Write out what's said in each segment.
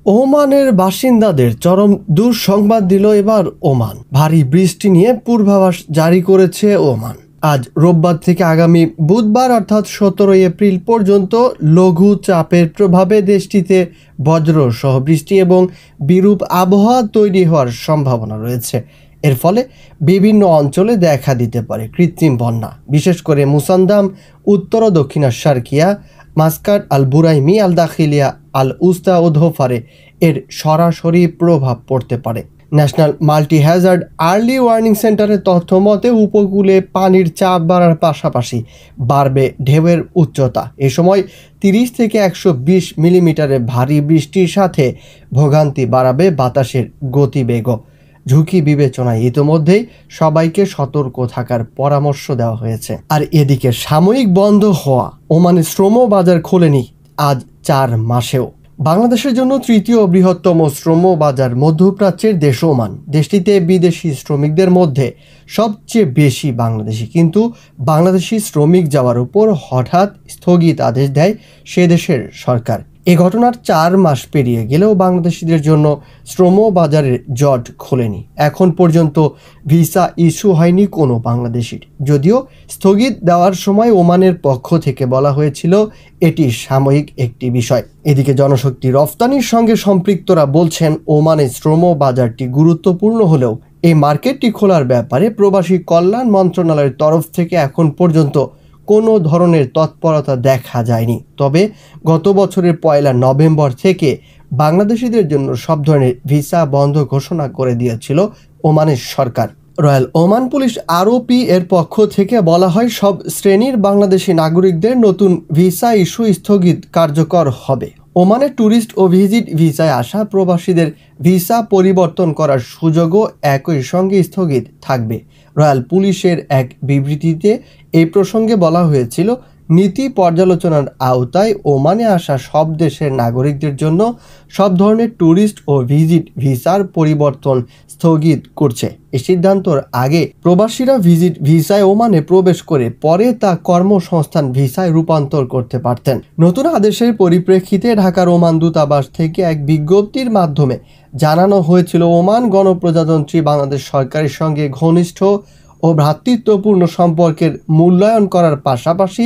ওমানের বাসিন্দাদের চরম দুঃসংবাদ দিল এবার ওমান। ভারী বৃষ্টি নিয়ে পূর্বাভাস জারি করেছে ওমান। আজ রোববার থেকে আগামী বুধবার অর্থাৎ 17 এপ্রিল পর্যন্ত লঘু চাপের প্রভাবে দেশটিতে বজ্র সহ বৃষ্টি এবং বিরূপ আবহাওয়া তৈরি হওয়ার সম্ভাবনা রয়েছে। এর ফলে বিভিন্ন অঞ্চলে দেখা দিতে পারে কৃত্রিম বন্যা, বিশেষ করে মুসান্দাম, উত্তর ও দক্ষিণ শারকিয়া, মাস্কাট, আল বুরাইমি, আল দাখিলিয়া, আল উস্তা ও ধোফারে এর সরাসরি প্রভাব পড়তে পারে। National multi Hazard early warning সেন্টারের তথ্য মতে উপকূলে পানির চাপ বাড়ার পাশাপাশি বাড়বে ঢেউয়ের উচ্চতা। এ সময় 30 থেকে 120 মিলিমিটারের ভারী বৃষ্টির সাথে ভোগান্তি বাড়াবে বাতাসের গতিবেগও। ঝুঁকি বিবেচনায় ইতিমধ্যেই সবাইকে সতর্ক থাকার পরামর্শ দেওয়া হয়েছে। আর এদিকে সাময়িক বন্ধ হওয়া ওমানের শ্রম বাজার খোলেনি আজ 4 মাসেও। বাংলাদেশের জন্য তৃতীয় বৃহত্তম শ্রম বাজার মধ্যপ্রাচ্যের দেশ ওমান। দেশটিতে বিদেশি শ্রমিকদের মধ্যে সবচেয়ে বেশি বাংলাদেশি, কিন্তু বাংলাদেশি শ্রমিক যাওয়ার উপর হঠাৎ স্থগিত আদেশ দেয় সে দেশের সরকার। এ ঘটনার 4 মাস পেরিয়ে গেলেও বাংলাদেশিদের জন্য শ্রম বাজারের জট খোলেনি। এখন পর্যন্ত ভিসা ইস্যু হয়নি কোনো বাংলাদেশির, যদিও স্থগিত দেওয়ার সময় ওমানের পক্ষ থেকে বলা হয়েছিল এটি সাময়িক একটি বিষয়। এদিকে জনশক্তি রফতানির সঙ্গে সম্পৃক্তরা বলছেন ওমানের শ্রম বাজারটি গুরুত্বপূর্ণ হলেও এই মার্কেটটি খোলার ব্যাপারে প্রবাসী কল্যাণ মন্ত্রণালয়ের তরফ থেকে এখন পর্যন্ত কোনো ধরনের তৎপরতা দেখা যায়নি। তবে গত বছরের 1 নভেম্বর থেকে বাংলাদেশিদের জন্য সব ধরনের ভিসা বন্ধ ঘোষণা করে দিয়েছিল ওমানের সরকার। রয়্যাল ওমান পুলিশ আরওপি এর পক্ষ থেকে বলা হয়, সব শ্রেণীর বাংলাদেশি নাগরিকদের নতুন ভিসা ইস্যু স্থগিত কার্যকর হবে। ওমানে ট্যুরিস্ট ও ভিজিট ভিসায় আসা প্রবাসীদের ভিসা পরিবর্তন করার সুযোগও একই সঙ্গে স্থগিত থাকবে। রয়্যাল পুলিশের এক বিবৃতিতে এই প্রসঙ্গে বলা হয়েছিল, নীতি পর্যালোচনার আওতায় ওমানে আসা সব দেশের নাগরিকদের জন্য সব ধরনের ট্যুরিস্ট ও ভিজিট ভিসার পরিবর্তন স্থগিত করছে। এই সিদ্ধান্তর আগে প্রবাসীরা ভিজিট ভিসায় ওমানে প্রবেশ করে পরে তা কর্মসংস্থান ভিসায় রূপান্তর করতে পারতেন। নতুন আদেশের পরিপ্রেক্ষিতে ঢাকার ওমান দূতাবাস থেকে এক বিজ্ঞপ্তির মাধ্যমে জানানো হয়েছিল, ওমান গণপ্রজাতন্ত্রী বাংলাদেশ সরকারের সঙ্গে ঘনিষ্ঠ ও ভ্রাতৃত্বপূর্ণ সম্পর্কের মূল্যায়ন করার পাশাপাশি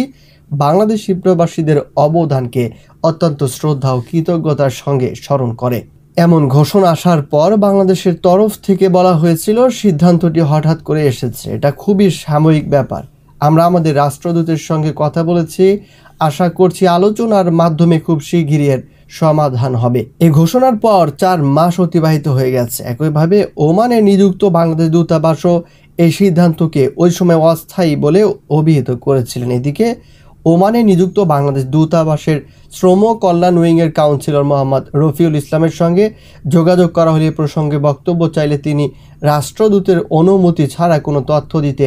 বাংলাদেশি প্রবাসীদের অবদানকে অত্যন্ত শ্রদ্ধা ও কৃতজ্ঞতার সঙ্গে স্মরণ করে। এমন ঘোষণা আসার পর বাংলাদেশের তরফ থেকে বলা হয়েছিল, সিদ্ধান্তটি হঠাৎ করে এসেছে, এটা খুবই সাময়িক ব্যাপার। আমরা আমাদের রাষ্ট্রদূতের সঙ্গে কথা বলেছি, আশা করছি আলোচনার মাধ্যমে খুব শিগগিরই এর সমাধান হবে। এই ঘোষণার পর 4 মাস অতিবাহিত হয়ে গেছে। একইভাবে ওমানে নিযুক্ত বাংলাদেশ দূতাবাসও এই সিদ্ধান্তকে ওই সময় অস্থায়ী বলে অভিহিত করেছিলেন। এদিকে ওমানে নিযুক্ত বাংলাদেশ দূতাবাসের শ্রম কল্যাণ উইংয়ের কাউন্সিলর মোহাম্মদ রফিউল ইসলামের সঙ্গে যোগাযোগ করা হলে প্রসঙ্গে বক্তব্য চাইলে তিনি রাষ্ট্রদূতের অনুমতি ছাড়া কোনো তথ্য দিতে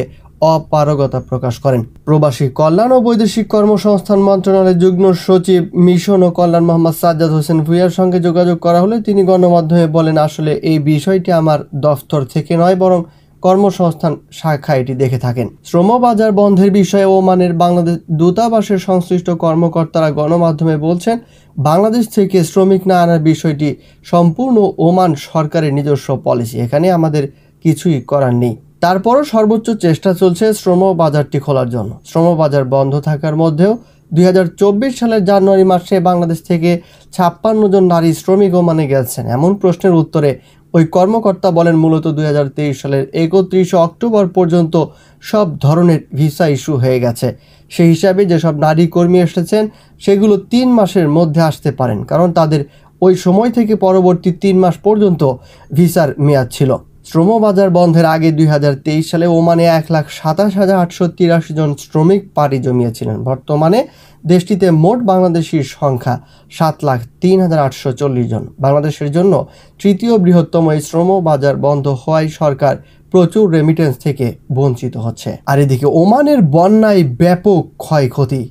অপারগতা প্রকাশ করেন। প্রবাসী কল্যাণ ও বৈদেশিক কর্মসংস্থান মন্ত্রণালয়ের যুগ্ম সচিব মিশন ও কল্যাণ মোহাম্মদ সাজ্জাদ হোসেন ভূঁইয়ার সঙ্গে যোগাযোগ করা হলে তিনি গণমাধ্যমে বলেন, আসলে এই বিষয়টি আমার দফতর থেকে নয়, বরং কর্মসংস্থান শাখা এটি দেখে থাকেন। শ্রম বাজার বন্ধের বিষয়ে ওমানের বাংলাদেশ দূতাবাসের সংশ্লিষ্ট কর্মকর্তারা গণমাধ্যমে বলছেন, বাংলাদেশ থেকে শ্রমিক না আনার বিষয়টি সম্পূর্ণ ওমান সরকারের নিজস্ব পলিসি, এখানে আমাদের কিছুই করার নেই। তারপরও সর্বোচ্চ চেষ্টা চলছে শ্রম বাজারটি খোলার জন্য। শ্রম বাজার বন্ধ থাকার মধ্যেও 2024 সালের জানুয়ারি মাসে বাংলাদেশ থেকে 56 জন নারী শ্রমিক ওমানে গেছেন। এমন প্রশ্নের উত্তরে ওই কর্মকর্তা বলেন, মূলত 2023 সালের 31 অক্টোবর পর্যন্ত সব ধরনের ভিসা ইস্যু হয়ে গেছে। সেই হিসাবে যেসব নারী কর্মী এসেছেন সেগুলো 3 মাসের মধ্যে আসতে পারেন, কারণ তাদের ওই সময় থেকে পরবর্তী 3 মাস পর্যন্ত ভিসার মেয়াদ ছিল। শ্রম বাজার বন্ধের আগে 2023 সালে ওমানে 1,27,883 জন শ্রমিক পাড়ি জমিয়েছিলেন। বর্তমানে দেশটিতে মোট বাংলাদেশির সংখ্যা 7,03,840 জন। বাংলাদেশের জন্য তৃতীয় বৃহত্তম এই শ্রম বাজার বন্ধ হওয়ায় সরকার প্রচুর রেমিটেন্স থেকে বঞ্চিত হচ্ছে। আর এদিকে ওমানের বন্যায় ব্যাপক ক্ষয়ক্ষতি।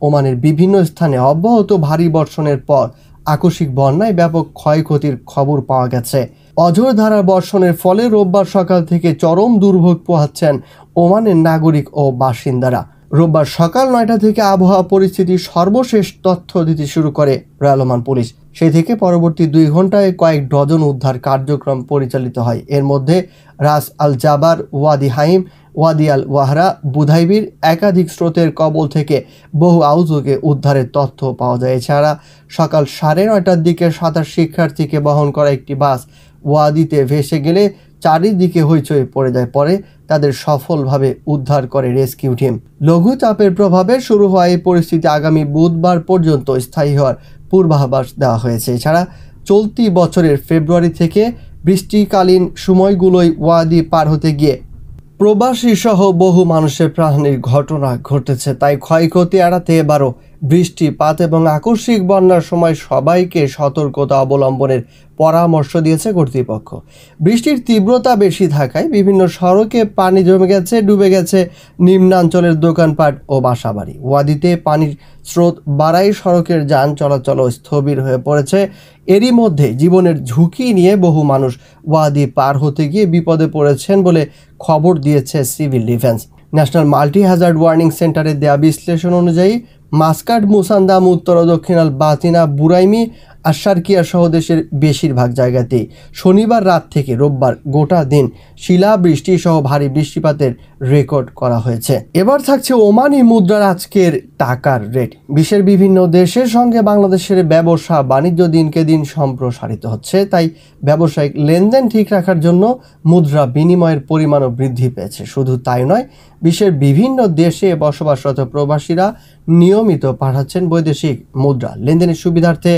ওমানের বিভিন্ন স্থানে অব্যাহত ভারী বর্ষণের পর আকস্মিক বন্যায় ব্যাপক ক্ষয়ক্ষতির খবর পাওয়া গেছে। অঝোর ধারার বর্ষণের ফলে রোববার সকাল থেকে চরম দুর্ভোগ পোহাচ্ছেন ওমানের নাগরিক ও বাসিন্দারা। রোববার সকাল 9টা থেকে আবহাওয়া পরিস্থিতির সর্বশেষ তথ্য দিতে শুরু করে রয়্যাল ওমান পুলিশ। সেই থেকে পরবর্তী 2 ঘন্টায় কয়েক ডজন উদ্ধার কার্যক্রম পরিচালিত হয়। এর মধ্যে রাস আল জাবার, ওয়াদি হাইম, ওয়াদি আল ওয়াহরা, বুধাইবির একাধিক স্রোতের কবল থেকে বহু আহতকে উদ্ধারের তথ্য পাওয়া যায়। এছাড়া সকাল 9:30টার দিকে 27 শিক্ষার্থীকে বহন করা একটি বাস ওয়াদিতে ভেসে গেলে চারিদিকে হইচই পড়ে যায়। পরে তাদের সফলভাবে উদ্ধার করে রেস্কিউ টিম। লঘুচাপের প্রভাবে শুরু হওয়া এই পরিস্থিতি আগামী বুধবার পর্যন্ত স্থায়ী হওয়ার পূর্বাভাস দেওয়া হয়েছে। এছাড়া চলতি বছরের ফেব্রুয়ারি থেকে বৃষ্টিকালীন সময়গুলোয় ওয়াদি পার হতে গিয়ে প্রবাসী সহ বহু মানুষের প্রাণহানির ঘটনা ঘটেছে। তাই ক্ষয়ক্ষতি এড়াতে এবারও বৃষ্টিপাত এবং আকস্মিক বন্যার সময় সবাইকে সতর্কতা অবলম্বনের পরামর্শ দিয়েছে কর্তৃপক্ষ। বৃষ্টির তীব্রতা বেশি থাকায় বিভিন্ন সড়কে পানি জমে গেছে, ডুবে গেছে নিম্নাঞ্চলের দোকানপাট ও বাসাবাড়ি। ওয়াদিতে পানির স্রোত বাড়ায় সড়কের যান চলাচলও স্থবির হয়ে পড়েছে। এরই মধ্যে জীবনের ঝুঁকি নিয়ে বহু মানুষ ওয়াদি পার হতে গিয়ে বিপদে পড়েছেন বলে খবর দিয়েছে civil defence. National multi Hazard warning সেন্টারের দেয়া বিশ্লেষণ অনুযায়ী মাস্কাট, মুসান্দাম, উত্তর ও দক্ষিণাল বাতিনা, বুরাইমি, আশারকিয়া সহ দেশের বেশিরভাগ জায়গাতেই শনিবার রাত থেকে রোববার গোটা দিন শিলাবৃষ্টি সহ ভারী বৃষ্টিপাতের রেকর্ড করা হয়েছে। এবার থাকছে ওমানি মুদ্রার আজকের টাকার রেট। বিশ্বের বিভিন্ন দেশের সঙ্গে বাংলাদেশের ব্যবসা বাণিজ্য দিনকে দিন সম্প্রসারিত হচ্ছে। তাই ব্যবসায়িক লেনদেন ঠিক রাখার জন্য মুদ্রা বিনিময়ের পরিমাণও বৃদ্ধি পেয়েছে। শুধু তাই নয়, বিশ্বের বিভিন্ন দেশে বসবাসরত প্রবাসীরা নিয়মিত পাঠাচ্ছেন বৈদেশিক মুদ্রা। লেনদেনের সুবিধার্থে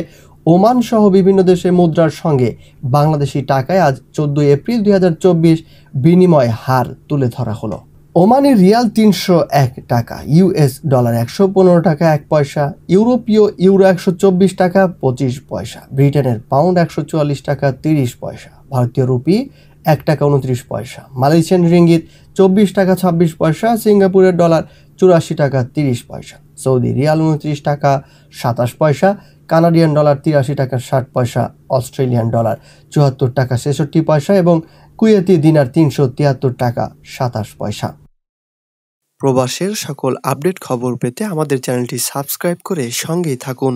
ওমান সহ বিভিন্ন দেশের মুদ্রার সঙ্গে বাংলাদেশি টাকায় আজ 14 এপ্রিল 2024 বিনিময় হার তুলে ধরা হলো। ওমানি রিয়াল 301 টাকা, ইউএস ডলার 115 টাকা 1 পয়সা, ইউরোপীয় ইউরো 124 টাকা 25 পয়সা, ব্রিটেনের পাউন্ড 144 টাকা 30 পয়সা, ভারতীয় রুপি 1 টাকা 29 পয়সা, মালয়েশিয়ান রিঙ্গিত 24 টাকা 26 পয়সা, সিঙ্গাপুরের ডলার 84 টাকা 30 পয়সা, সৌদি রিয়াল 29 টাকা 27 পয়সা, কানাডিয়ান ডলার 83 টাকা 60 পয়সা, অস্ট্রেলিয়ান ডলার 74 টাকা 66 পয়সা এবং কুয়েতি দিনার 373 টাকা 27 পয়সা। প্রবাসের সকল আপডেট খবর পেতে আমাদের চ্যানেলটি সাবস্ক্রাইব করে সঙ্গেই থাকুন।